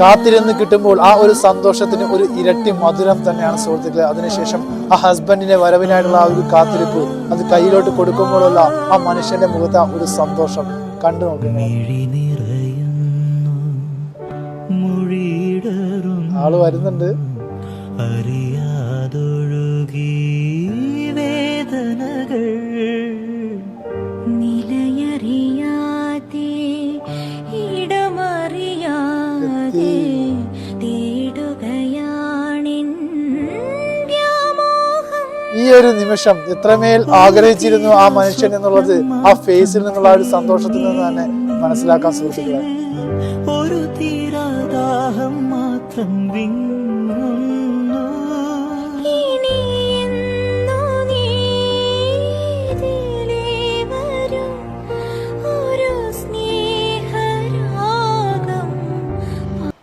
കാത്തിരുന്ന് കിട്ടുമ്പോൾ ആ ഒരു സന്തോഷത്തിന് ഒരു ഇരട്ടി മധുരം തന്നെയാണ് സുഹൃത്തുക്കളെ. അതിനുശേഷം ആ ഹസ്ബൻഡിന്റെ വരവിനായിട്ടുള്ള ആ ഒരു കാത്തിരിപ്പ്, അത് കയ്യിലോട്ട് കൊടുക്കുമ്പോഴുള്ള ആ മനുഷ്യന്റെ മുഖത്ത് ആ ഒരു സന്തോഷം കണ്ടു നോക്കുന്നു. ആള് വരുന്നുണ്ട്. അറിയാതൊഴുകി വേദനകൾ നിലയറിയാതെ ഇടമറിയാതെ തേടുകയാണിൻ വ്യാമോഹം. ഈ ഒരു നിമിഷം എത്രമേൽ ആഗ്രഹിച്ചിരുന്നു ആ മനുഷ്യൻ എന്നുള്ളത് ആ ഫേസിൽ നിന്നുള്ള ആ ഒരു സന്തോഷത്തിൽ നിന്ന് തന്നെ മനസ്സിലാക്കാൻ സുഹൃത്തുക്കളെ. ഒരു തീരാദാഹം മാത്രം വിങ്ങുന്നു